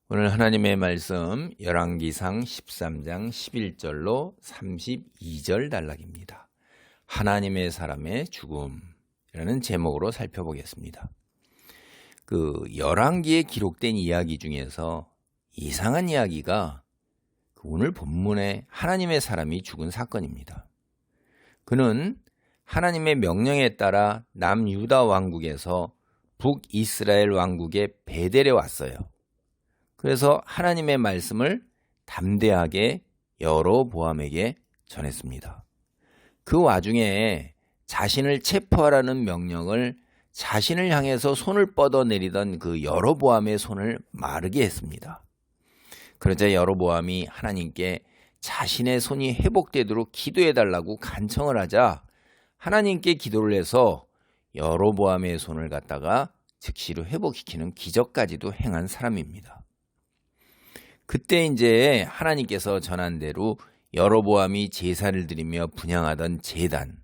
오늘 하나님의 말씀 열왕기상 13장 11절로 32절 단락입니다. 하나님의 사람의 죽음이라는 제목으로 살펴보겠습니다. 열왕기에 기록된 이야기 중에서 이상한 이야기가 오늘 본문에 하나님의 사람이 죽은 사건입니다. 그는 하나님의 명령에 따라 남유다 왕국에서 북이스라엘 왕국의 베델에 왔어요. 그래서 하나님의 말씀을 담대하게 여로보암에게 전했습니다. 그 와중에 자신을 체포하라는 명령을 자신을 향해서 손을 뻗어내리던 그 여로보암의 손을 마르게 했습니다. 그러자 여로보암이 하나님께 자신의 손이 회복되도록 기도해달라고 간청을 하자 하나님께 기도를 해서 여로보암의 손을 갖다가 즉시로 회복시키는 기적까지도 행한 사람입니다. 그때 이제 하나님께서 전한 대로 여로보암이 제사를 드리며 분향하던 제단,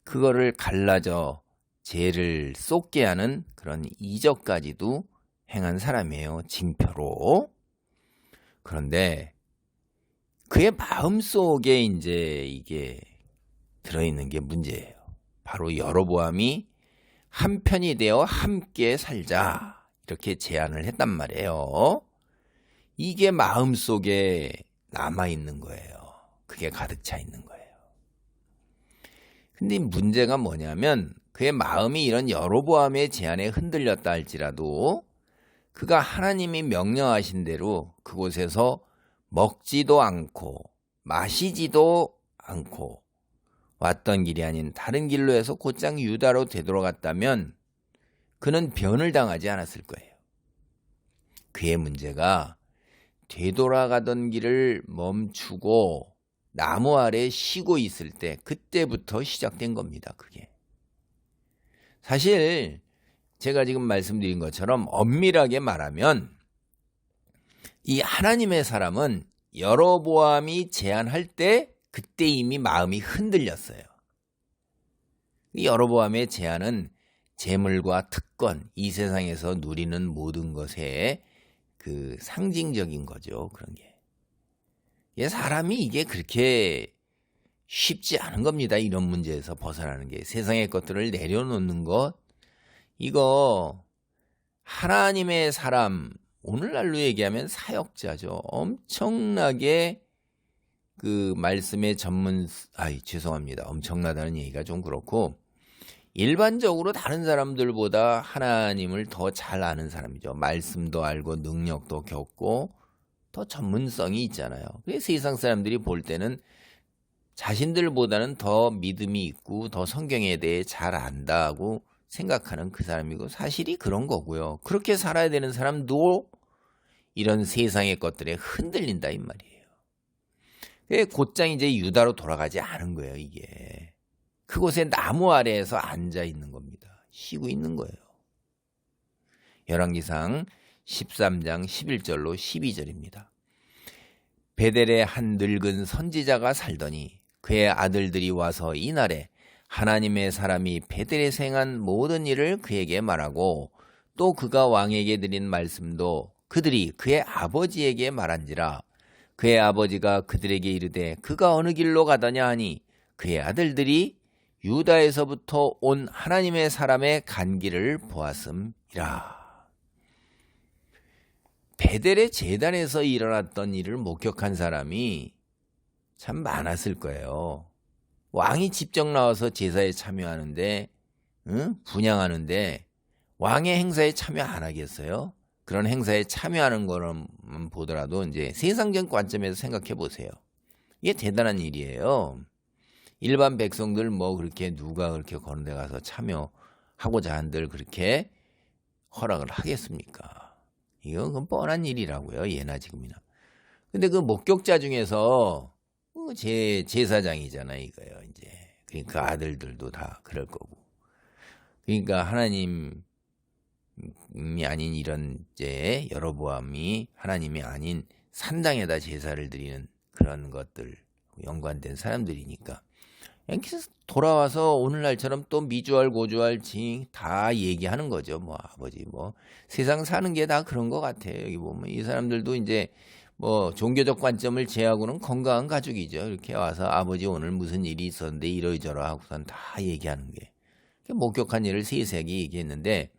그거를 갈라져 죄를 쏟게 하는 그런 이적까지도 행한 사람이에요. 징표로. 그런데 그의 마음속에 이제 이게 들어있는 게 문제예요. 바로 여로보암이 한편이 되어 함께 살자 이렇게 제안을 했단 말이에요. 이게 마음속에 남아있는 거예요. 그게 가득 차 있는 거예요. 근데 문제가 뭐냐면 그의 마음이 이런 여로보암의 제안에 흔들렸다 할지라도 그가 하나님이 명령하신 대로 그곳에서 먹지도 않고 마시지도 않고 왔던 길이 아닌 다른 길로 해서 곧장 유다로 되돌아갔다면 그는 변을 당하지 않았을 거예요. 그의 문제가 되돌아가던 길을 멈추고 나무 아래 쉬고 있을 때 그때부터 시작된 겁니다. 그게 사실 제가 지금 말씀드린 것처럼 엄밀하게 말하면 이 하나님의 사람은 여로보암이 제안할 때 그때 이미 마음이 흔들렸어요. 여로보암의 제안은 재물과 특권, 이 세상에서 누리는 모든 것에 그 상징적인 거죠. 그런 게. 사람이 이게 그렇게 쉽지 않은 겁니다. 이런 문제에서 벗어나는 게. 세상의 것들을 내려놓는 것. 이거 하나님의 사람, 오늘날로 얘기하면 사역자죠. 엄청나게 그 말씀의 죄송합니다. 엄청나다는 얘기가 좀 그렇고 일반적으로 다른 사람들보다 하나님을 더 잘 아는 사람이죠. 말씀도 알고 능력도 겪고 더 전문성이 있잖아요. 그래서 세상 사람들이 볼 때는 자신들보다는 더 믿음이 있고 더 성경에 대해 잘 안다고 생각하는 그 사람이고 사실이 그런 거고요. 그렇게 살아야 되는 사람도 이런 세상의 것들에 흔들린다 이 말이에요. 곧장 이제 유다로 돌아가지 않은 거예요. 이게. 그곳에 나무 아래에서 앉아 있는 겁니다. 쉬고 있는 거예요. 열왕기상 13장 11절로 12절입니다. 베델에 한 늙은 선지자가 살더니 그의 아들들이 와서 이날에 하나님의 사람이 베델에서 행한 모든 일을 그에게 말하고 또 그가 왕에게 드린 말씀도 그들이 그의 아버지에게 말한지라. 그의 아버지가 그들에게 이르되 그가 어느 길로 가더냐 하니 그의 아들들이 유다에서부터 온 하나님의 사람의 간 길을 보았음이라. 베델의 제단에서 일어났던 일을 목격한 사람이 참 많았을 거예요. 왕이 직접 나와서 제사에 참여하는데 분향하는데 왕의 행사에 참여 안 하겠어요? 그런 행사에 참여하는 거는 보더라도 이제 세상적 관점에서 생각해 보세요. 이게 대단한 일이에요. 일반 백성들 그렇게 누가 그렇게 그런 데 가서 참여하고자 한들 그렇게 허락을 하겠습니까? 이건 뻔한 일이라고요. 예나 지금이나. 근데 그 목격자 중에서 제사장이잖아 이거요. 이제 그러니까 아들들도 다 그럴 거고. 그러니까 하나님이 아닌 이런 이제 여로보암이 하나님이 아닌 산당에다 제사를 드리는 그런 것들 연관된 사람들이니까 돌아와서 오늘날처럼 또 미주알 고주알 다 얘기하는 거죠. 뭐 아버지 뭐 세상 사는 게 다 그런 것 같아요. 여기 보면 이 사람들도 이제 뭐 종교적 관점을 제하고는 건강한 가족이죠. 이렇게 와서 아버지 오늘 무슨 일이 있었는데 이러저러 하고선 다 얘기하는 게 목격한 일을 세세하게 얘기했는데,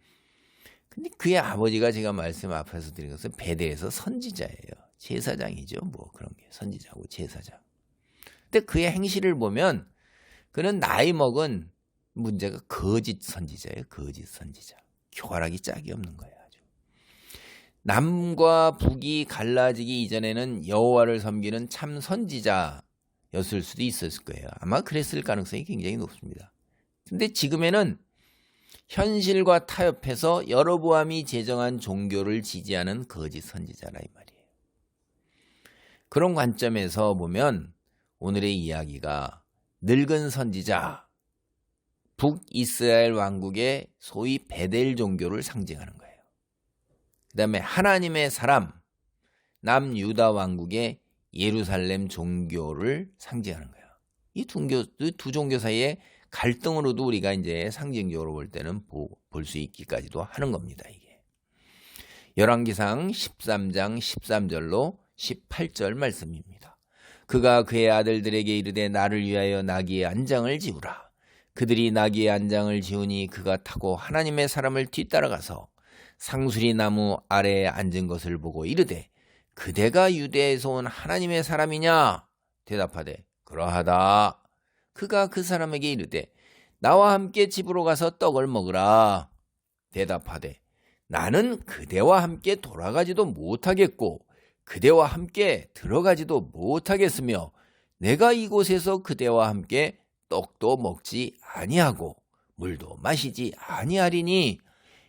근데 그의 아버지가 제가 말씀 앞에서 드린 것은 베델에서 선지자예요. 제사장이죠. 뭐 그런 게 선지자고 제사장. 근데 그의 행실을 보면 그는 나이 먹은 문제가 거짓 선지자예요. 거짓 선지자. 교활하기 짝이 없는 거예요. 아주. 남과 북이 갈라지기 이전에는 여호와를 섬기는 참 선지자였을 수도 있었을 거예요. 아마 그랬을 가능성이 굉장히 높습니다. 근데 지금에는 현실과 타협해서 여로보암이 제정한 종교를 지지하는 거짓 선지자라 이 말이에요. 그런 관점에서 보면 오늘의 이야기가 늙은 선지자, 북이스라엘 왕국의 소위 베델 종교를 상징하는 거예요. 그 다음에 하나님의 사람, 남유다 왕국의 예루살렘 종교를 상징하는 거예요. 이 두 종교 사이에 갈등으로도 우리가 이제 상징적으로 볼 때는 볼 수 있기까지도 하는 겁니다. 이게 열왕기상 13장 13절로 18절 말씀입니다. 그가 그의 아들들에게 이르되 나를 위하여 나귀의 안장을 지우라. 그들이 나귀의 안장을 지우니 그가 타고 하나님의 사람을 뒤따라가서 상수리 나무 아래에 앉은 것을 보고 이르되 그대가 유대에서 온 하나님의 사람이냐? 대답하되 그러하다. 그가 그 사람에게 이르되 나와 함께 집으로 가서 떡을 먹으라. 대답하되 나는 그대와 함께 돌아가지도 못하겠고 그대와 함께 들어가지도 못하겠으며 내가 이곳에서 그대와 함께 떡도 먹지 아니하고 물도 마시지 아니하리니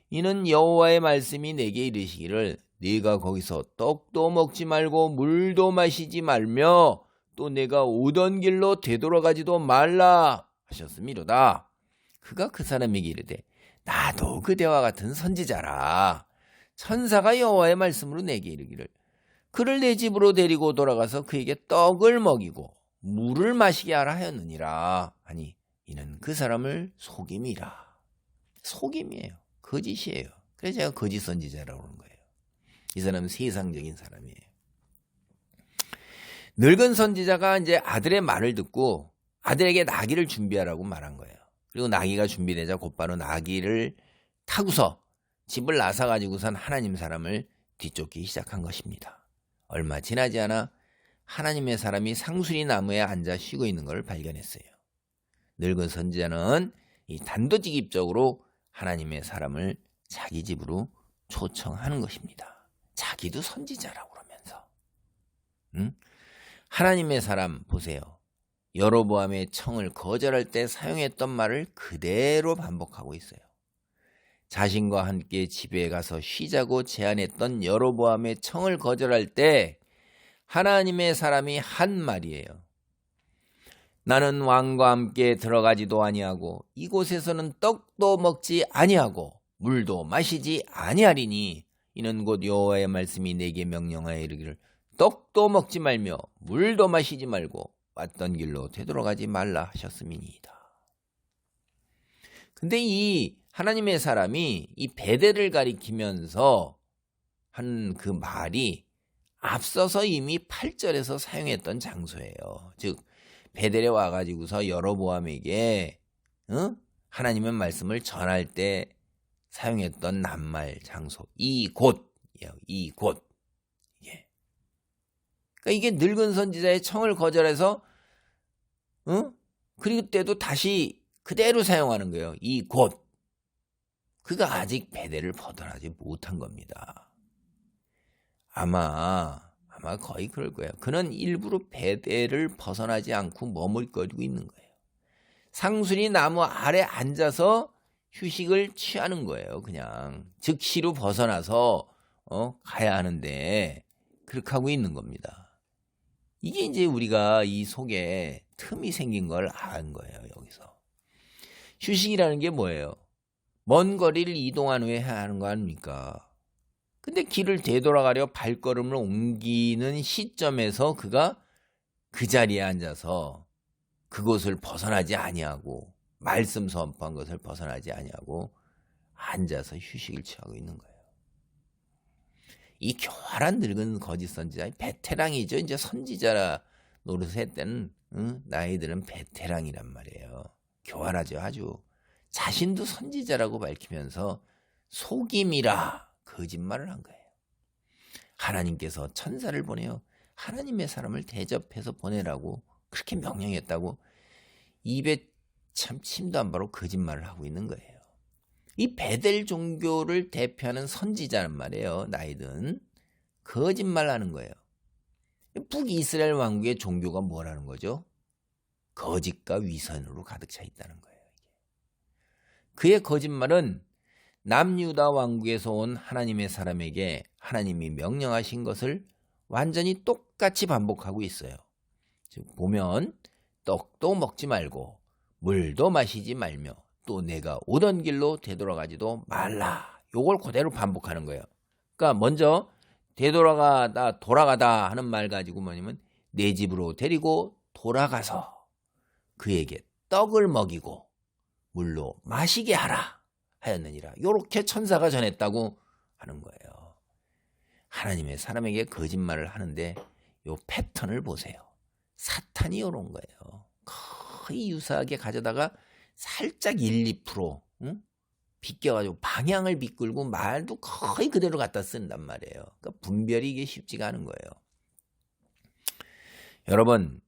이는 여호와의 말씀이 내게 이르시기를 네가 거기서 떡도 먹지 말고 물도 마시지 말며 또 내가 오던 길로 되돌아가지도 말라 하셨음이로다. 그가 그 사람에게 이르되 나도 그대와 같은 선지자라. 천사가 여호와의 말씀으로 내게 이르기를 그를 내 집으로 데리고 돌아가서 그에게 떡을 먹이고 물을 마시게 하라 하였느니라 하니 이는 그 사람을 속임이라. 속임이에요. 거짓이에요. 그래서 제가 거짓 선지자라고 하는 거예요. 이 사람은 세상적인 사람이에요. 늙은 선지자가 이제 아들의 말을 듣고 아들에게 나귀를 준비하라고 말한 거예요. 그리고 나귀가 준비되자 곧바로 나귀를 타고서 집을 나서가지고선 하나님 사람을 뒤쫓기 시작한 것입니다. 얼마 지나지 않아 하나님의 사람이 상수리 나무에 앉아 쉬고 있는 것을 발견했어요. 늙은 선지자는 이 단도직입적으로 하나님의 사람을 자기 집으로 초청하는 것입니다. 자기도 선지자라고 그러면서. 하나님의 사람 보세요. 여로보암의 청을 거절할 때 사용했던 말을 그대로 반복하고 있어요. 자신과 함께 집에 가서 쉬자고 제안했던 여로보암의 청을 거절할 때 하나님의 사람이 한 말이에요. 나는 왕과 함께 들어가지도 아니하고 이곳에서는 떡도 먹지 아니하고 물도 마시지 아니하리니 이는 곧 여호와의 말씀이 내게 명령하여 이르기를 떡도 먹지 말며 물도 마시지 말고 왔던 길로 되돌아가지 말라 하셨음이니이다. 근데 이 하나님의 사람이 이 베델을 가리키면서 한 그 말이 앞서서 이미 8절에서 사용했던 장소예요. 즉 베델에 와가지고서 여로보암에게 하나님의 말씀을 전할 때 사용했던 낱말 장소 이곳. 그러니까 이게 늙은 선지자의 청을 거절해서 그리고 때도 다시 그대로 사용하는 거예요. 이곳. 그가 아직 베델을 벗어나지 못한 겁니다. 아마 거의 그럴 거예요. 그는 일부러 베델을 벗어나지 않고 머물거리고 있는 거예요. 상수리 나무 아래 앉아서 휴식을 취하는 거예요. 그냥 즉시로 벗어나서 가야 하는데 그렇게 하고 있는 겁니다. 이게 이제 우리가 이 속에 틈이 생긴 걸 안 거예요. 여기서 휴식이라는 게 뭐예요? 먼 거리를 이동한 후에 해야 하는 거 아닙니까? 근데 길을 되돌아가려 발걸음을 옮기는 시점에서 그가 그 자리에 앉아서 그것을 벗어나지 아니하고 말씀 선포한 것을 벗어나지 아니하고 앉아서 휴식을 취하고 있는 거예요. 이 교활한 늙은 거짓 선지자, 베테랑이죠. 이제 선지자 노릇을 했던 나이들은 베테랑이란 말이에요. 교활하죠. 아주 자신도 선지자라고 밝히면서 속임이라 거짓말을 한 거예요. 하나님께서 천사를 보내요. 하나님의 사람을 대접해서 보내라고 그렇게 명령했다고 입에 참 침도 안 바로 거짓말을 하고 있는 거예요. 이 베델 종교를 대표하는 선지자란 말이에요. 나이든 거짓말 하는 거예요. 북이스라엘 왕국의 종교가 뭐라는 거죠? 거짓과 위선으로 가득 차 있다는 거예요. 그의 거짓말은 남유다 왕국에서 온 하나님의 사람에게 하나님이 명령하신 것을 완전히 똑같이 반복하고 있어요. 즉 보면 떡도 먹지 말고 물도 마시지 말며 또 내가 오던 길로 되돌아가지도 말라. 요걸 그대로 반복하는 거예요. 그러니까 먼저 되돌아가다 돌아가다 하는 말 가지고 뭐냐면 내 집으로 데리고 돌아가서 그에게 떡을 먹이고 물로 마시게 하라 하였느니라. 요렇게 천사가 전했다고 하는 거예요. 하나님의 사람에게 거짓말을 하는데 요 패턴을 보세요. 사탄이 요런 거예요. 거의 유사하게 가져다가 살짝 1, 2% 비껴가지고 방향을 비끌고 말도 거의 그대로 갖다 쓴단 말이에요. 그러니까 분별이 이게 쉽지가 않은 거예요. 여러분,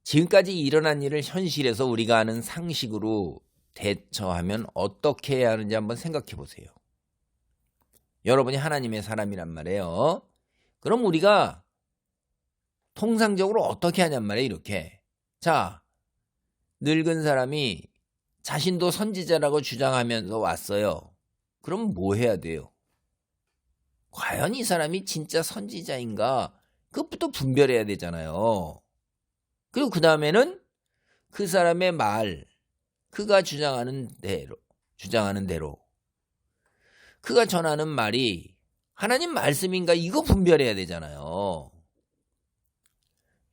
지금까지 일어난 일을 현실에서 우리가 아는 상식으로 대처하면 어떻게 해야 하는지 한번 생각해 보세요. 여러분이 하나님의 사람이란 말이에요. 그럼 우리가 통상적으로 어떻게 하냔 말이에요. 이렇게. 자, 늙은 사람이 자신도 선지자라고 주장하면서 왔어요. 그럼 뭐 해야 돼요? 과연 이 사람이 진짜 선지자인가? 그것부터 분별해야 되잖아요. 그리고 그 다음에는 그 사람의 말, 그가 주장하는 대로 그가 전하는 말이 하나님 말씀인가 이거 분별해야 되잖아요.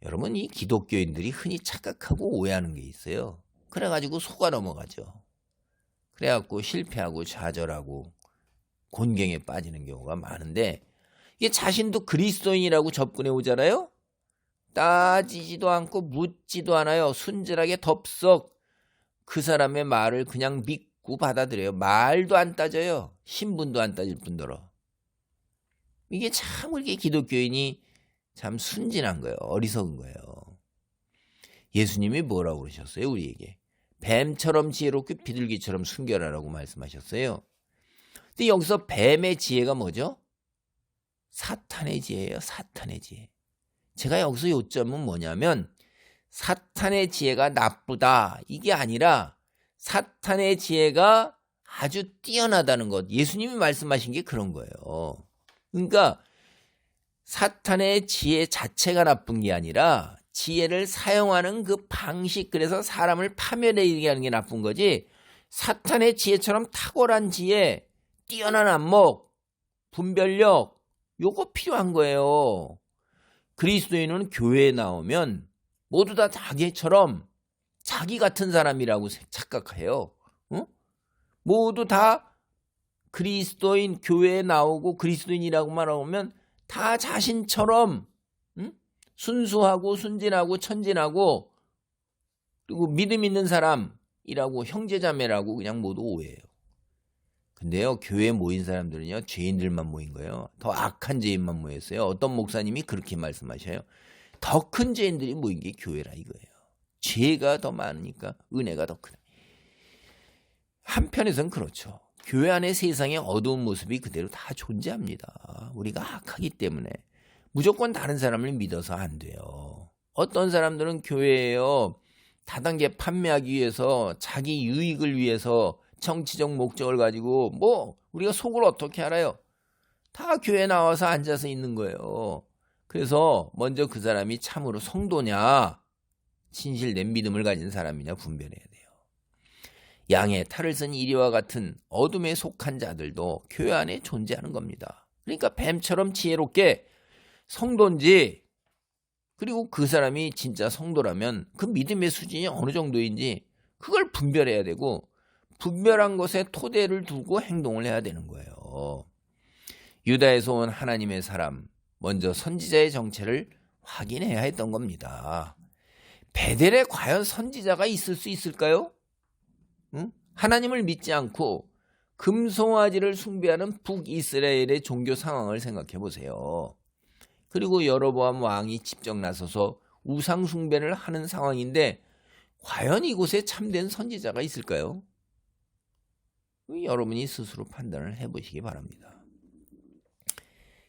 여러분, 이 기독교인들이 흔히 착각하고 오해하는 게 있어요. 그래가지고 속아 넘어가죠. 그래갖고 실패하고 좌절하고 곤경에 빠지는 경우가 많은데 이게 자신도 그리스도인이라고 접근해 오잖아요. 따지지도 않고 묻지도 않아요. 순진하게 덥석 그 사람의 말을 그냥 믿고 받아들여요. 말도 안 따져요. 신분도 안 따질 뿐더러. 이게 참 우리 기독교인이 참 순진한 거예요. 어리석은 거예요. 예수님이 뭐라고 그러셨어요? 우리에게 뱀처럼 지혜롭고 비둘기처럼 순결하라고 말씀하셨어요. 근데 여기서 뱀의 지혜가 뭐죠? 사탄의 지혜예요. 사탄의 지혜. 제가 여기서 요점은 뭐냐면 사탄의 지혜가 나쁘다 이게 아니라 사탄의 지혜가 아주 뛰어나다는 것. 예수님이 말씀하신 게 그런 거예요. 그러니까 사탄의 지혜 자체가 나쁜 게 아니라 지혜를 사용하는 그 방식, 그래서 사람을 파멸하게 하는 게 나쁜 거지, 사탄의 지혜처럼 탁월한 지혜, 뛰어난 안목, 분별력, 요거 필요한 거예요. 그리스도인은 교회에 나오면 모두 다 자기처럼 자기 같은 사람이라고 착각해요. 모두 다 그리스도인, 교회에 나오고 그리스도인이라고만 하면 다 자신처럼 순수하고 순진하고 천진하고 그리고 믿음 있는 사람이라고 형제자매라고 그냥 모두 오해해요. 근데요, 교회에 모인 사람들은요, 죄인들만 모인 거예요. 더 악한 죄인만 모였어요. 어떤 목사님이 그렇게 말씀하셔요. 더 큰 죄인들이 모인 게 교회라 이거예요. 죄가 더 많으니까 은혜가 더 크다. 한편에서는 그렇죠. 교회 안에 세상의 어두운 모습이 그대로 다 존재합니다. 우리가 악하기 때문에 무조건 다른 사람을 믿어서 안 돼요. 어떤 사람들은 교회에요, 다단계 판매하기 위해서 자기 유익을 위해서 정치적 목적을 가지고 뭐 우리가 속을 어떻게 알아요? 다 교회에 나와서 앉아서 있는 거예요. 그래서 먼저 그 사람이 참으로 성도냐 진실된 믿음을 가진 사람이냐 분별해야 돼요. 양의 탈을 쓴 이리와 같은 어둠에 속한 자들도 교회 안에 존재하는 겁니다. 그러니까 뱀처럼 지혜롭게 성도인지 그리고 그 사람이 진짜 성도라면 그 믿음의 수준이 어느 정도인지 그걸 분별해야 되고, 분별한 것에 토대를 두고 행동을 해야 되는 거예요. 유다에서 온 하나님의 사람, 먼저 선지자의 정체를 확인해야 했던 겁니다. 베델에 과연 선지자가 있을 수 있을까요? 응? 하나님을 믿지 않고 금송아지를 숭배하는 북이스라엘의 종교 상황을 생각해 보세요. 그리고 여로보암 왕이 직접 나서서 우상 숭배를 하는 상황인데 과연 이곳에 참된 선지자가 있을까요? 여러분이 스스로 판단을 해보시기 바랍니다.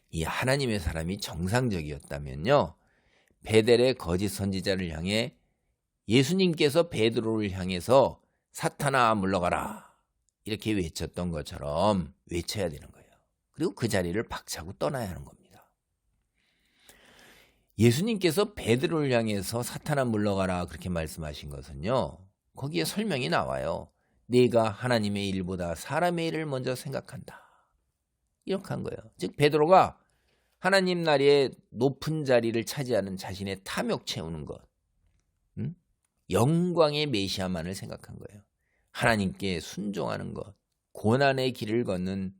이 하나님의 사람이 정상적이었다면요, 베델의 거짓 선지자를 향해 예수님께서 베드로를 향해서 사탄아 물러가라 이렇게 외쳤던 것처럼 외쳐야 되는 거예요. 그리고 그 자리를 박차고 떠나야 하는 겁니다. 예수님께서 베드로를 향해서 사탄아 물러가라 그렇게 말씀하신 것은요, 거기에 설명이 나와요. 네가 하나님의 일보다 사람의 일을 먼저 생각한다. 이렇게 한 거예요. 즉 베드로가 하나님 나라의 높은 자리를 차지하는 자신의 탐욕 채우는 것, 영광의 메시아만을 생각한 거예요. 하나님께 순종하는 것, 고난의 길을 걷는,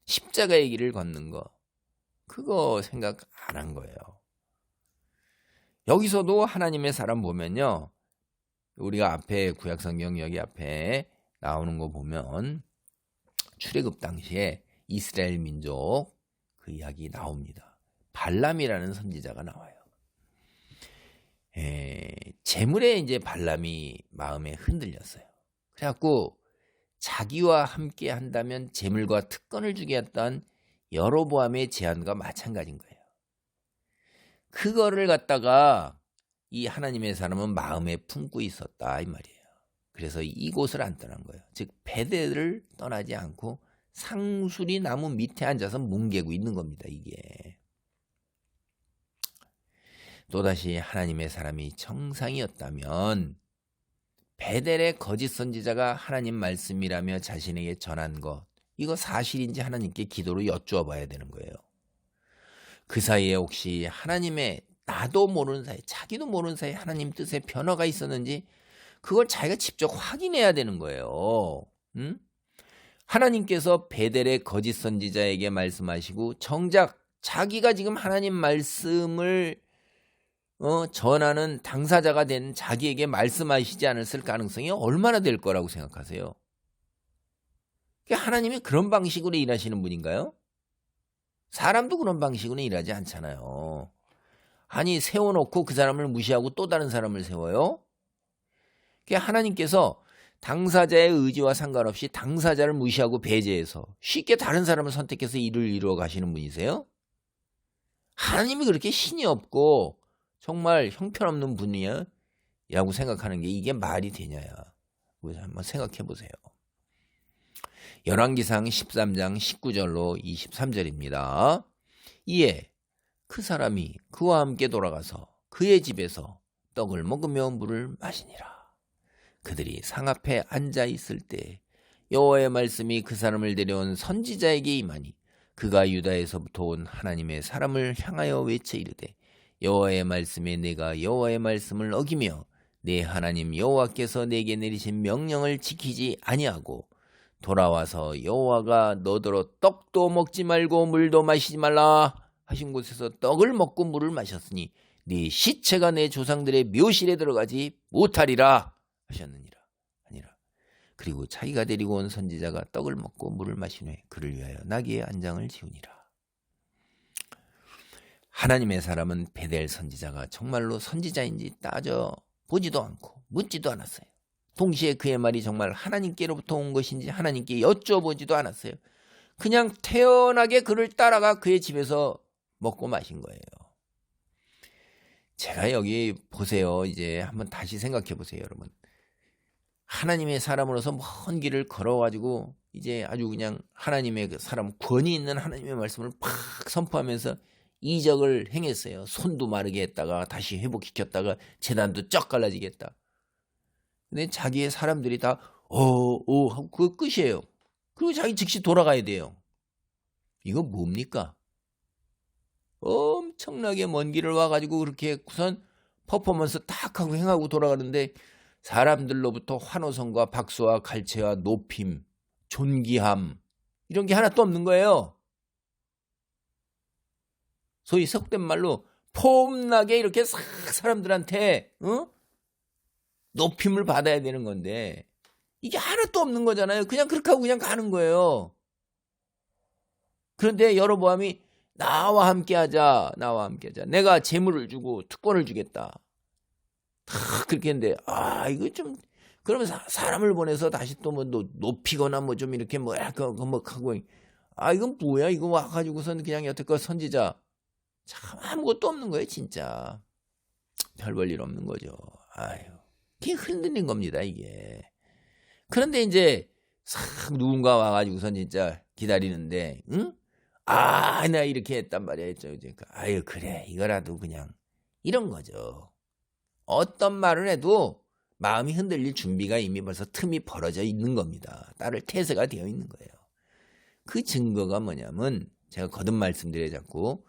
십자가의 길을 걷는 것, 그거 생각 안 한 거예요. 여기서도 하나님의 사람 보면요, 우리가 앞에 구약성경 여기 앞에 나오는 거 보면 출애굽 당시에 이스라엘 민족 그 이야기 나옵니다. 발람이라는 선지자가 나와요. 재물에 이제 발람이 마음에 흔들렸어요. 그래갖고 자기와 함께 한다면 재물과 특권을 주겠다는 여로보암의 제안과 마찬가지인 거예요. 그거를 갖다가 이 하나님의 사람은 마음에 품고 있었다 이 말이에요. 그래서 이곳을 안 떠난 거예요. 즉 베델을 떠나지 않고 상수리 나무 밑에 앉아서 뭉개고 있는 겁니다. 이게 또다시 하나님의 사람이 정상이었다면 베델의 거짓 선지자가 하나님 말씀이라며 자신에게 전한 것, 이거 사실인지 하나님께 기도로 여쭈어 봐야 되는 거예요. 그 사이에 혹시 하나님의 나도 모르는 사이, 자기도 모르는 사이 하나님 뜻에 변화가 있었는지 그걸 자기가 직접 확인해야 되는 거예요. 하나님께서 베델의 거짓 선지자에게 말씀하시고 정작 자기가 지금 하나님 말씀을 전하는 당사자가 된 자기에게 말씀하시지 않았을 가능성이 얼마나 될 거라고 생각하세요? 하나님이 그런 방식으로 일하시는 분인가요? 사람도 그런 방식으로 일하지 않잖아요. 아니 세워놓고 그 사람을 무시하고 또 다른 사람을 세워요? 하나님께서 당사자의 의지와 상관없이 당사자를 무시하고 배제해서 쉽게 다른 사람을 선택해서 일을 이루어 가시는 분이세요? 하나님이 그렇게 신이 없고 정말 형편없는 분이야? 라고 생각하는 게 이게 말이 되냐야. 한번 생각해 보세요. 열왕기상 13장 19절로 23절입니다. 이에 그 사람이 그와 함께 돌아가서 그의 집에서 떡을 먹으며 물을 마시니라. 그들이 상 앞에 앉아 있을 때 여호와의 말씀이 그 사람을 데려온 선지자에게 임하니 그가 유다에서부터 온 하나님의 사람을 향하여 외쳐 이르되 여호와의 말씀에 내가 여호와의 말씀을 어기며 내 하나님 여호와께서 내게 내리신 명령을 지키지 아니하고 돌아와서 여호와가 너더러 떡도 먹지 말고 물도 마시지 말라 하신 곳에서 떡을 먹고 물을 마셨으니 네 시체가 내 조상들의 묘실에 들어가지 못하리라 하셨느니라. 아니라. 그리고 자기가 데리고 온 선지자가 떡을 먹고 물을 마신 후에 그를 위하여 나귀의 안장을 지우니라. 하나님의 사람은 베델 선지자가 정말로 선지자인지 따져보지도 않고 묻지도 않았어요. 동시에 그의 말이 정말 하나님께로부터 온 것인지 하나님께 여쭤보지도 않았어요. 그냥 태연하게 그를 따라가 그의 집에서 먹고 마신 거예요. 제가 여기 보세요. 이제 한번 다시 생각해 보세요, 여러분. 하나님의 사람으로서 먼 길을 걸어가지고 이제 아주 그냥 하나님의 그 사람, 권위 있는 하나님의 말씀을 팍 선포하면서 이적을 행했어요. 손도 마르게 했다가 다시 회복시켰다가 재단도 쩍 갈라지겠다. 근데 자기의 사람들이 다 하고 그거 끝이에요. 그리고 자기 즉시 돌아가야 돼요. 이거 뭡니까? 엄청나게 먼 길을 와가지고 그렇게 우선 퍼포먼스 딱 하고 행하고 돌아가는데 사람들로부터 환호성과 박수와 갈채와 높임, 존귀함 이런 게 하나도 없는 거예요. 소위 속된 말로 폼나게 이렇게 싹 사람들한테 높임을 받아야 되는 건데 이게 하나도 없는 거잖아요. 그냥 그렇게 하고 그냥 가는 거예요. 그런데 여로보암이 나와 함께 하자. 내가 재물을 주고 특권을 주겠다. 다 그렇게 했는데 이거 좀 그러면 사람을 보내서 다시 또 뭐 높이거나 뭐 좀 이렇게 뭐 약간 뭐 하고 이건 뭐야? 이거 와가지고선 그냥 여태껏 선지자 참 아무것도 없는 거예요, 진짜. 별 볼 일 없는 거죠. 그게 흔들린 겁니다, 이게. 그런데 이제 싹 누군가 와가지고선 진짜 기다리는데, 응? 나 이렇게 했단 말이야, 했죠. 그래, 이거라도 그냥 이런 거죠. 어떤 말을 해도 마음이 흔들릴 준비가 이미 벌써 틈이 벌어져 있는 겁니다. 따를 태세가 되어 있는 거예요. 그 증거가 뭐냐면 제가 거듭 말씀드려 자꾸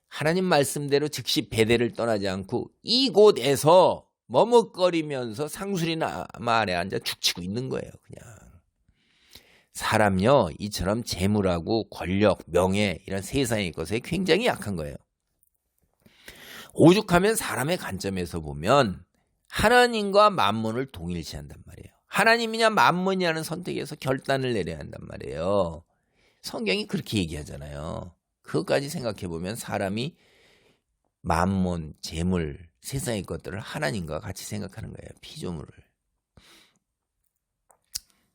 하나님 말씀대로 즉시 베델을 떠나지 않고 이곳에서 머뭇거리면서 상수리나 아래 앉아 죽치고 있는 거예요. 그냥 사람요 이처럼 재물하고 권력, 명예 이런 세상의 것에 굉장히 약한 거예요. 오죽하면 사람의 관점에서 보면 하나님과 만몬을 동일시한단 말이에요. 하나님이냐 만몬이냐는 선택에서 결단을 내려야 한단 말이에요. 성경이 그렇게 얘기하잖아요. 그것까지 생각해보면 사람이 만몬, 재물, 세상의 것들을 하나님과 같이 생각하는 거예요. 피조물을.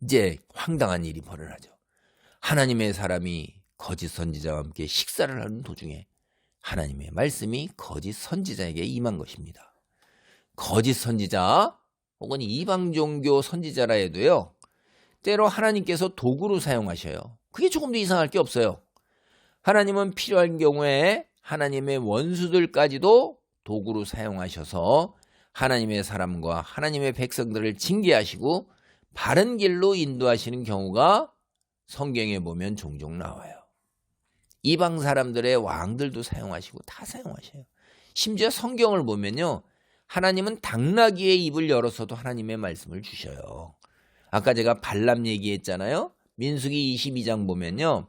이제 황당한 일이 벌어나죠. 하나님의 사람이 거짓 선지자와 함께 식사를 하는 도중에 하나님의 말씀이 거짓 선지자에게 임한 것입니다. 거짓 선지자 혹은 이방 종교 선지자라 해도요. 때로 하나님께서 도구로 사용하셔요. 그게 조금도 이상할 게 없어요. 하나님은 필요한 경우에 하나님의 원수들까지도 도구로 사용하셔서 하나님의 사람과 하나님의 백성들을 징계하시고 바른 길로 인도하시는 경우가 성경에 보면 종종 나와요. 이방 사람들의 왕들도 사용하시고 다 사용하셔요. 심지어 성경을 보면요. 하나님은 당나귀의 입을 열어서도 하나님의 말씀을 주셔요. 아까 제가 발람 얘기했잖아요. 민수기 22장 보면요.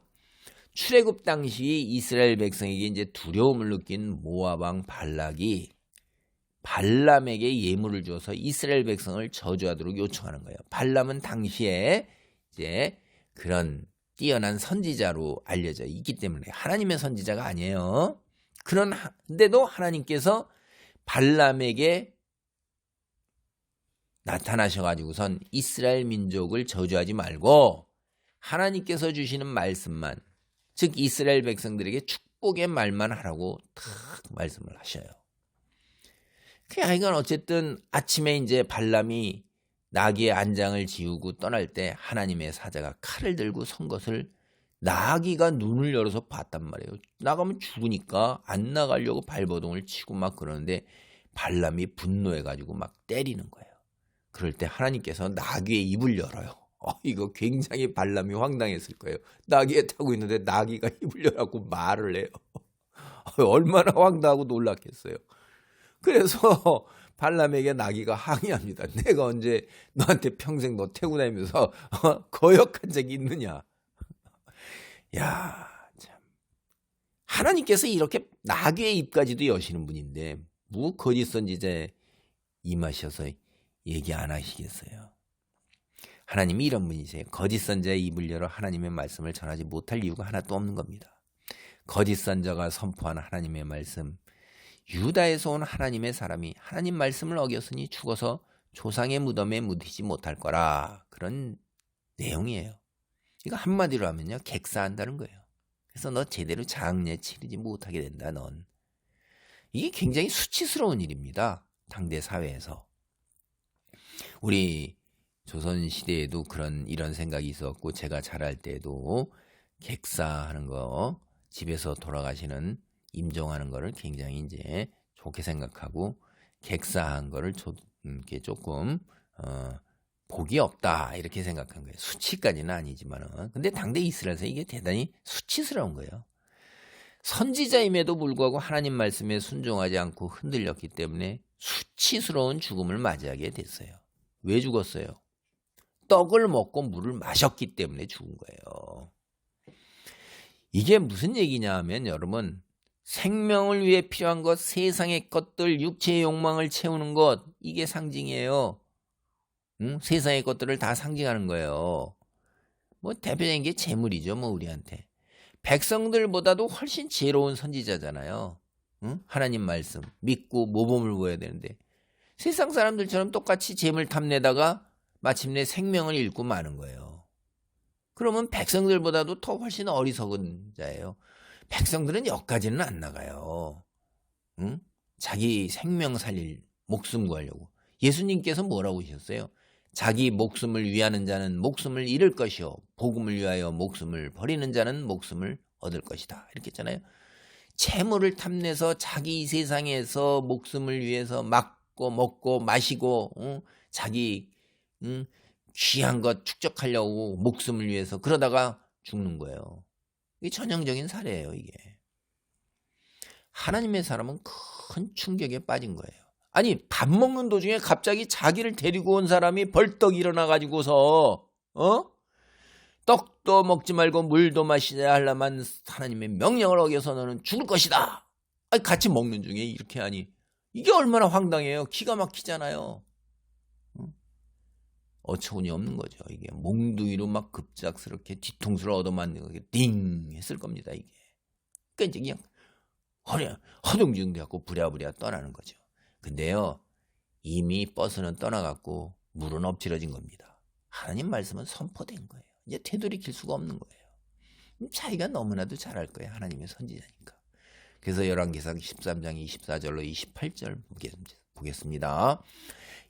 출애굽 당시 이스라엘 백성에게 이제 두려움을 느낀 모압 왕 발락이 발람에게 예물을 줘서 이스라엘 백성을 저주하도록 요청하는 거예요. 발람은 당시에 이제 그런 뛰어난 선지자로 알려져 있기 때문에 하나님의 선지자가 아니에요. 그런데도 하나님께서 발람에게 나타나셔가지고선 이스라엘 민족을 저주하지 말고 하나님께서 주시는 말씀만, 즉 이스라엘 백성들에게 축복의 말만 하라고 탁 말씀을 하셔요. 이건 어쨌든 아침에 이제 발람이 나귀의 안장을 지우고 떠날 때 하나님의 사자가 칼을 들고 선 것을 나귀가 눈을 열어서 봤단 말이에요. 나가면 죽으니까 안 나가려고 발버둥을 치고 막 그러는데 발람이 분노해가지고 막 때리는 거예요. 그럴 때 하나님께서 나귀의 입을 열어요. 이거 굉장히 발람이 황당했을 거예요. 나귀에 타고 있는데 나귀가 입을 열어갖고 말을 해요. 얼마나 황당하고 놀랐겠어요. 그래서 발람에게 나귀가 항의합니다. 내가 언제 너한테 평생 너 태고 다니면서 거역한 적이 있느냐. 야, 참. 하나님께서 이렇게 나귀의 입까지도 여시는 분인데 뭐 거짓 선지자에 임하셔서 얘기 안 하시겠어요. 하나님이 이런 분이세요. 거짓 선지자의 입을 열어 하나님의 말씀을 전하지 못할 이유가 하나도 없는 겁니다. 거짓 선지자가 선포한 하나님의 말씀, 유다에서 온 하나님의 사람이 하나님 말씀을 어겼으니 죽어서 조상의 무덤에 묻히지 못할 거라, 그런 내용이에요. 이거 한마디로 하면요, 객사한다는 거예요. 그래서 너 제대로 장례 치르지 못하게 된다, 넌. 이게 굉장히 수치스러운 일입니다. 당대 사회에서. 우리 조선시대에도 이런 생각이 있었고, 제가 자랄 때도 객사하는 거, 집에서 돌아가시는 임종하는 거를 굉장히 이제 좋게 생각하고, 객사한 거를 이렇게 조금 복이 없다 이렇게 생각한 거예요. 수치까지는 아니지만은. 근데 당대 이스라엘에서 이게 대단히 수치스러운 거예요. 선지자임에도 불구하고 하나님 말씀에 순종하지 않고 흔들렸기 때문에 수치스러운 죽음을 맞이하게 됐어요. 왜 죽었어요? 떡을 먹고 물을 마셨기 때문에 죽은 거예요. 이게 무슨 얘기냐 하면 여러분, 생명을 위해 필요한 것, 세상의 것들, 육체의 욕망을 채우는 것, 이게 상징이에요. 세상의 것들을 다 상징하는 거예요. 뭐 대표적인 게 재물이죠, 뭐 우리한테. 백성들보다도 훨씬 지혜로운 선지자잖아요. 하나님 말씀 믿고 모범을 보여야 되는데 세상 사람들처럼 똑같이 재물 탐내다가 마침내 생명을 잃고 마는 거예요. 그러면 백성들보다도 더 훨씬 어리석은 자예요. 백성들은 여기까지는 안 나가요. 자기 생명 살릴 목숨 구하려고. 예수님께서 뭐라고 하셨어요? 자기 목숨을 위하는 자는 목숨을 잃을 것이요 복음을 위하여 목숨을 버리는 자는 목숨을 얻을 것이다. 이렇게 했잖아요. 재물을 탐내서 자기 세상에서 목숨을 위해서 막고 먹고 마시고 자기 귀한 것 축적하려고 목숨을 위해서 그러다가 죽는 거예요. 이게 전형적인 사례예요. 이게. 하나님의 사람은 큰 충격에 빠진 거예요. 아니 밥 먹는 도중에 갑자기 자기를 데리고 온 사람이 벌떡 일어나가지고서 떡도 먹지 말고 물도 마시자 하려만 하나님의 명령을 어겨서 너는 죽을 것이다. 아니, 같이 먹는 중에 이렇게 하니 이게 얼마나 황당해요. 기가 막히잖아요. 어처구니 없는 거죠. 이게 몽둥이로 막 급작스럽게 뒤통수를 얻어맞는 게 띵 했을 겁니다. 이게. 그러니까 이제 그냥 허둥지둥대갖고 부랴부랴 떠나는 거죠. 근데요 이미 버스는 떠나갔고 물은 엎질러진 겁니다. 하나님 말씀은 선포된 거예요. 이제 되돌이킬 수가 없는 거예요. 자기가 너무나도 잘할 거예요. 하나님의 선지자니까. 그래서 열왕기상 13장 24절로 28절 보겠습니다.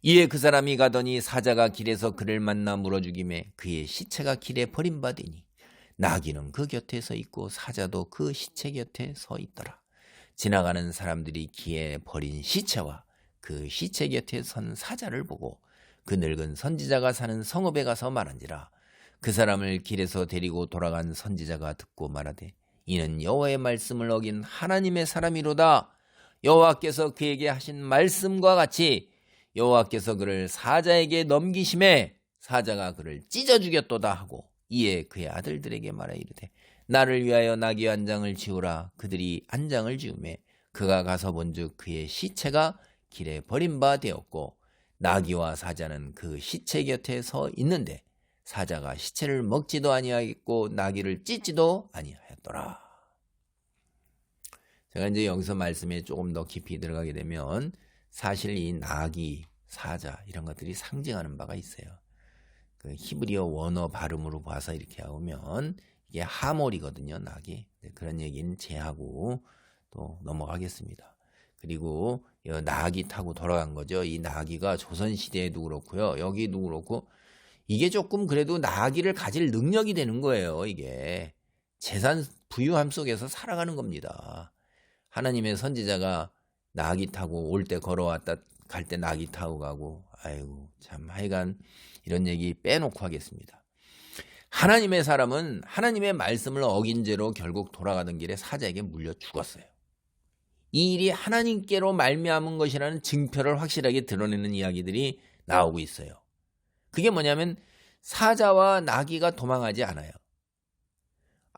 이에 그 사람이 가더니 사자가 길에서 그를 만나 물어 죽이매 그의 시체가 길에 버림받으니 나귀는 그 곁에 서 있고 사자도 그 시체 곁에 서 있더라. 지나가는 사람들이 길에 버린 시체와 그 시체 곁에 선 사자를 보고 그 늙은 선지자가 사는 성읍에 가서 말한지라. 그 사람을 길에서 데리고 돌아간 선지자가 듣고 말하되 이는 여호와의 말씀을 어긴 하나님의 사람이로다. 여호와께서 그에게 하신 말씀과 같이 여호와께서 그를 사자에게 넘기심에 사자가 그를 찢어 죽였도다 하고 이에 그의 아들들에게 말하 이르되 나를 위하여 나귀 한 장을 지우라. 그들이 한 장을 지우매 그가 가서 본즉 그의 시체가 길에 버린 바 되었고 나귀와 사자는 그 시체 곁에 서 있는데 사자가 시체를 먹지도 아니하였고 나귀를 찢지도 아니하였더라. 제가 이제 여기서 말씀에 조금 더 깊이 들어가게 되면 사실 이 나귀, 사자 이런 것들이 상징하는 바가 있어요. 그 히브리어 원어 발음으로 봐서 이렇게 하면 이게 하몰이거든요. 나귀. 그런 얘기는 제하고 또 넘어가겠습니다. 그리고 나귀 타고 돌아간 거죠. 이 나귀가 조선시대에도 그렇고요. 여기도 그렇고 이게 조금 그래도 나귀를 가질 능력이 되는 거예요. 이게 재산 부유함 속에서 살아가는 겁니다. 하나님의 선지자가 나귀 타고 올 때 걸어왔다 갈 때 나귀 타고 가고 아이고 참 하여간 이런 얘기 빼놓고 하겠습니다. 하나님의 사람은 하나님의 말씀을 어긴 죄로 결국 돌아가던 길에 사자에게 물려 죽었어요. 이 일이 하나님께로 말미암은 것이라는 증표를 확실하게 드러내는 이야기들이 나오고 있어요. 그게 뭐냐면 사자와 나귀가 도망하지 않아요.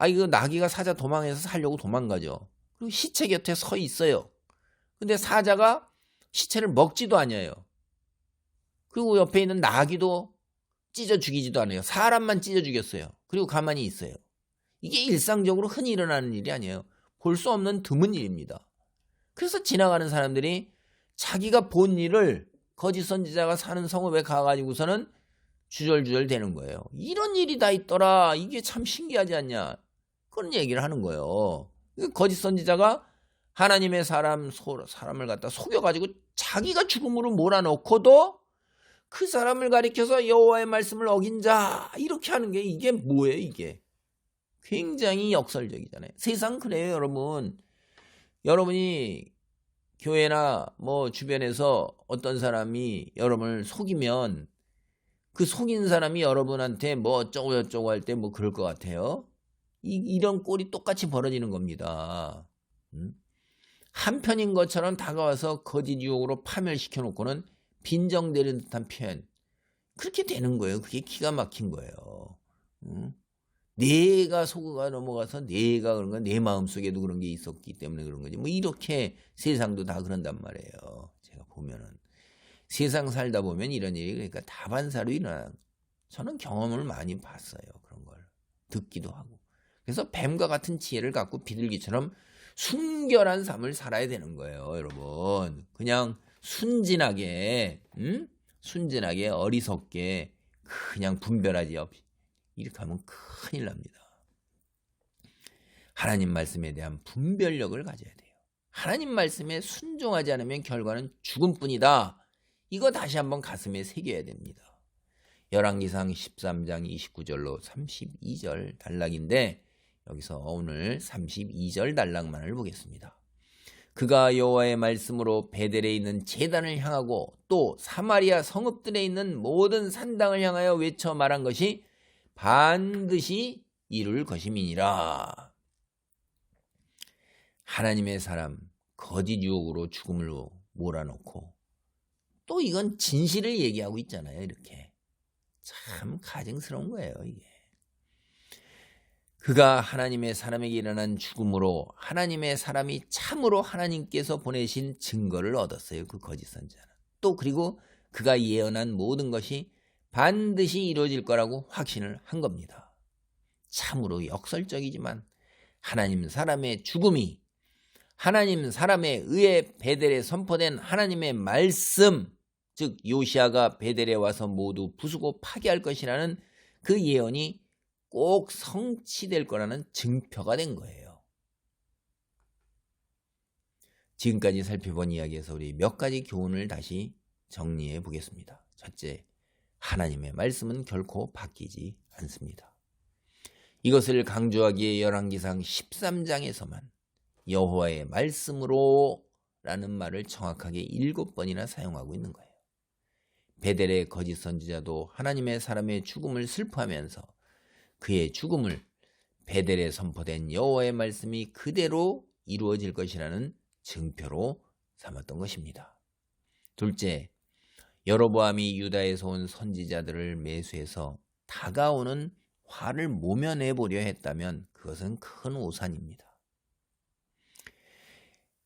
이거 나귀가 사자 도망해서 살려고 도망가죠. 그리고 시체 곁에 서 있어요. 근데 사자가 시체를 먹지도 않아요. 그리고 옆에 있는 나귀도 찢어 죽이지도 않아요. 사람만 찢어 죽였어요. 그리고 가만히 있어요. 이게 일상적으로 흔히 일어나는 일이 아니에요. 볼 수 없는 드문 일입니다. 그래서 지나가는 사람들이 자기가 본 일을 거짓 선지자가 사는 성읍에 가가지고서는 주절주절 되는 거예요. 이런 일이 다 있더라. 이게 참 신기하지 않냐. 그런 얘기를 하는 거예요. 거짓 선지자가 하나님의 사람을 갖다 속여가지고 자기가 죽음으로 몰아넣고도 그 사람을 가리켜서 여호와의 말씀을 어긴 자 이렇게 하는 게 이게 뭐예요 이게. 굉장히 역설적이잖아요. 세상 그래요 여러분. 여러분이 교회나 뭐 주변에서 어떤 사람이 여러분을 속이면 그 속인 사람이 여러분한테 뭐 어쩌고 저쩌고 할 때 뭐 그럴 것 같아요. 이런 꼴이 똑같이 벌어지는 겁니다. 한편인 것처럼 다가와서 거짓 유혹으로 파멸시켜 놓고는 빈정대는 듯한 표현. 그렇게 되는 거예요. 그게 기가 막힌 거예요. 내가 속어가 넘어가서 내가 그런 건 내 마음속에도 그런 게 있었기 때문에 그런 거지. 뭐 이렇게 세상도 다 그런단 말이에요. 제가 보면은 세상 살다 보면 이런 일이 그러니까 다반사로 일어나는, 저는 경험을 많이 봤어요. 그런 걸 듣기도 하고. 그래서 뱀과 같은 지혜를 갖고 비둘기처럼 순결한 삶을 살아야 되는 거예요, 여러분. 그냥 순진하게, 순진하게 어리석게 그냥 분별하지 없이 이렇게 하면 큰일 납니다. 하나님 말씀에 대한 분별력을 가져야 돼요. 하나님 말씀에 순종하지 않으면 결과는 죽음뿐이다. 이거 다시 한번 가슴에 새겨야 됩니다. 열왕기상 13장 29절로 32절 단락인데 여기서 오늘 32절 단락만을 보겠습니다. 그가 여호와의 말씀으로 베델에 있는 제단을 향하고 또 사마리아 성읍들에 있는 모든 산당을 향하여 외쳐 말한 것이 반드시 이룰 것임이니라. 하나님의 사람 거짓 유혹으로 죽음으로 몰아넣고 또 이건 진실을 얘기하고 있잖아요. 이렇게 참 가증스러운 거예요. 이게 그가 하나님의 사람에게 일어난 죽음으로 하나님의 사람이 참으로 하나님께서 보내신 증거를 얻었어요. 그 거짓 선지자는. 또 그리고 그가 예언한 모든 것이 반드시 이루어질 거라고 확신을 한 겁니다. 참으로 역설적이지만 하나님 사람의 죽음이 하나님 사람에 의해 베델에 선포된 하나님의 말씀, 즉 요시아가 베델에 와서 모두 부수고 파괴할 것이라는 그 예언이 꼭 성취될 거라는 증표가 된 거예요. 지금까지 살펴본 이야기에서 우리 몇 가지 교훈을 다시 정리해 보겠습니다. 첫째, 하나님의 말씀은 결코 바뀌지 않습니다. 이것을 강조하기에 열왕기상 13장에서만 여호와의 말씀으로 라는 말을 정확하게 7번이나 사용하고 있는 거예요. 베델의 거짓 선지자도 하나님의 사람의 죽음을 슬퍼하면서 그의 죽음을 베델에 선포된 여호와의 말씀이 그대로 이루어질 것이라는 증표로 삼았던 것입니다. 둘째, 여로보암이 유다에서 온 선지자들을 매수해서 다가오는 화를 모면해 보려 했다면 그것은 큰 오산입니다.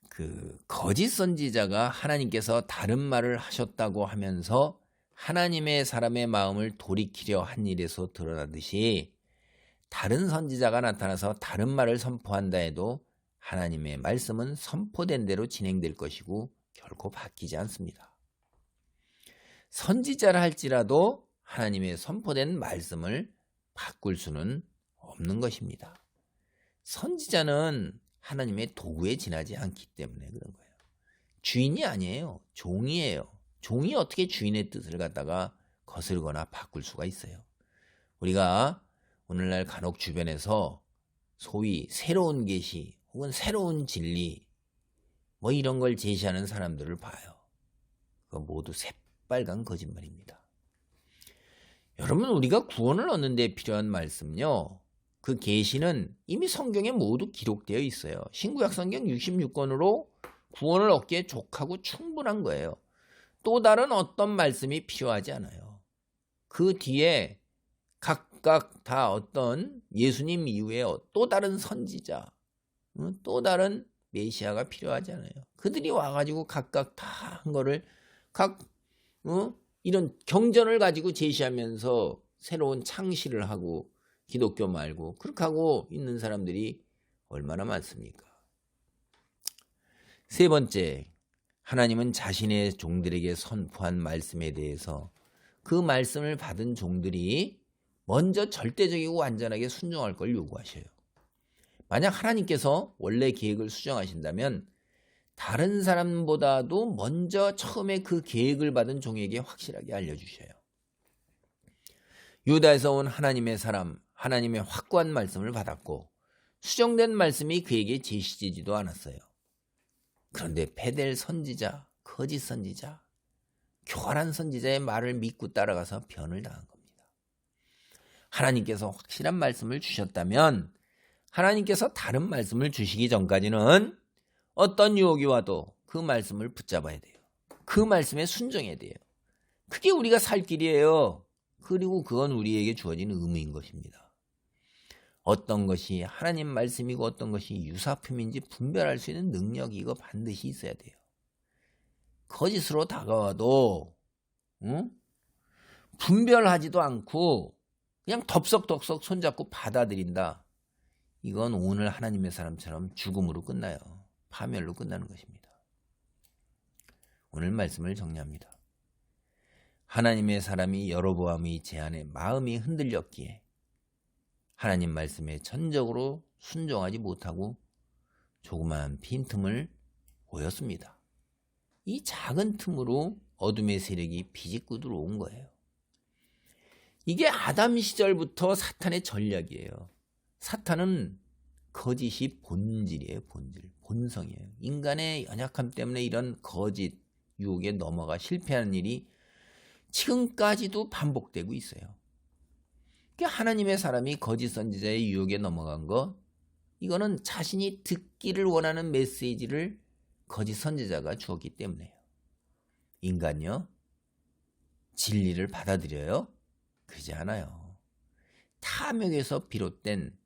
그 거짓 선지자가 하나님께서 다른 말을 하셨다고 하면서 하나님의 사람의 마음을 돌이키려 한 일에서 드러나듯이 다른 선지자가 나타나서 다른 말을 선포한다 해도 하나님의 말씀은 선포된 대로 진행될 것이고 결코 바뀌지 않습니다. 선지자라 할지라도 하나님의 선포된 말씀을 바꿀 수는 없는 것입니다. 선지자는 하나님의 도구에 지나지 않기 때문에 그런 거예요. 주인이 아니에요. 종이에요. 종이 어떻게 주인의 뜻을 갖다가 거스르거나 바꿀 수가 있어요. 우리가 오늘날 간혹 주변에서 소위 새로운 계시 혹은 새로운 진리 뭐 이런 걸 제시하는 사람들을 봐요. 그거 모두 새빨간 거짓말입니다. 여러분, 우리가 구원을 얻는 데 필요한 말씀요, 그 계시는 이미 성경에 모두 기록되어 있어요. 신구약 성경 66권으로 구원을 얻기에 족하고 충분한 거예요. 또 다른 어떤 말씀이 필요하지 않아요. 그 뒤에 각각 다 어떤 예수님 이후에 또 다른 선지자, 또 다른 메시아가 필요하지 않아요. 그들이 와가지고 각각 다 한 거를 이런 경전을 가지고 제시하면서 새로운 창시를 하고 기독교 말고 그렇게 하고 있는 사람들이 얼마나 많습니까? 세 번째, 하나님은 자신의 종들에게 선포한 말씀에 대해서 그 말씀을 받은 종들이 먼저 절대적이고 완전하게 순종할 걸 요구하셔요. 만약 하나님께서 원래 계획을 수정하신다면 다른 사람보다도 먼저 처음에 그 계획을 받은 종에게 확실하게 알려주셔요. 유다에서 온 하나님의 사람, 하나님의 확고한 말씀을 받았고 수정된 말씀이 그에게 제시되지도 않았어요. 그런데 베델 선지자, 거짓 선지자, 교활한 선지자의 말을 믿고 따라가서 변을 당한 겁니다. 하나님께서 확실한 말씀을 주셨다면 하나님께서 다른 말씀을 주시기 전까지는 어떤 유혹이 와도 그 말씀을 붙잡아야 돼요. 그 말씀에 순종해야 돼요. 그게 우리가 살 길이에요. 그리고 그건 우리에게 주어진 의무인 것입니다. 어떤 것이 하나님 말씀이고 어떤 것이 유사품인지 분별할 수 있는 능력이 이거 반드시 있어야 돼요. 거짓으로 다가와도 분별하지도 않고 그냥 덥석덥석 손잡고 받아들인다. 이건 오늘 하나님의 사람처럼 죽음으로 끝나요. 파멸로 끝나는 것입니다. 오늘 말씀을 정리합니다. 하나님의 사람이 여로보암의 제안에 마음이 흔들렸기에 하나님 말씀에 전적으로 순종하지 못하고 조그마한 빈틈을 보였습니다. 이 작은 틈으로 어둠의 세력이 비집고 들어온 거예요. 이게 아담 시절부터 사탄의 전략이에요. 사탄은 거짓이 본질이에요. 본성이에요. 인간의 연약함 때문에 이런 거짓 유혹에 넘어가 실패하는 일이 지금까지도 반복되고 있어요. 하나님의 사람이 거짓 선지자의 유혹에 넘어간 거, 이거는 자신이 듣기를 원하는 메시지를 거짓 선지자가 주었기 때문에요. 인간요, 진리를 받아들여요? 그러지 않아요. 탐욕에서 비롯된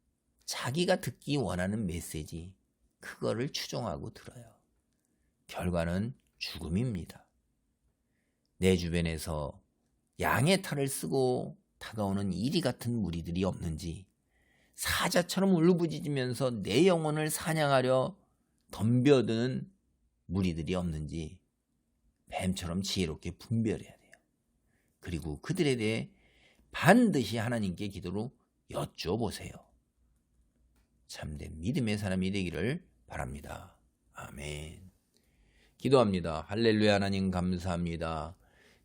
자기가 듣기 원하는 메시지, 그거를 추종하고 들어요. 결과는 죽음입니다. 내 주변에서 양의 탈을 쓰고 다가오는 이리 같은 무리들이 없는지, 사자처럼 울부짖으면서 내 영혼을 사냥하려 덤벼드는 무리들이 없는지 뱀처럼 지혜롭게 분별해야 돼요. 그리고 그들에 대해 반드시 하나님께 기도로 여쭤보세요. 참된 믿음의 사람이 되기를 바랍니다. 아멘. 기도합니다. 할렐루야. 하나님 감사합니다.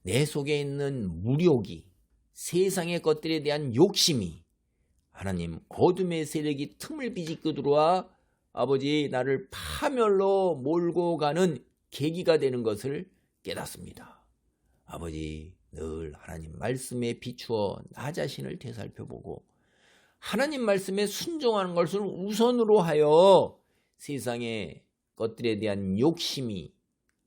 내 속에 있는 무욕이, 세상의 것들에 대한 욕심이 하나님 어둠의 세력이 틈을 비집고 들어와 아버지 나를 파멸로 몰고 가는 계기가 되는 것을 깨닫습니다. 아버지 늘 하나님 말씀에 비추어 나 자신을 되살펴보고 하나님 말씀에 순종하는 것을 우선으로 하여 세상의 것들에 대한 욕심이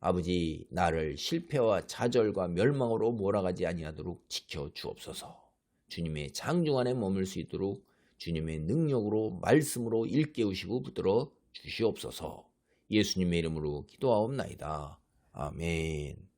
아버지 나를 실패와 좌절과 멸망으로 몰아가지 아니하도록 지켜 주옵소서. 주님의 장중 안에 머물 수 있도록 주님의 능력으로 말씀으로 일깨우시고 붙들어 주시옵소서. 예수님의 이름으로 기도하옵나이다. 아멘.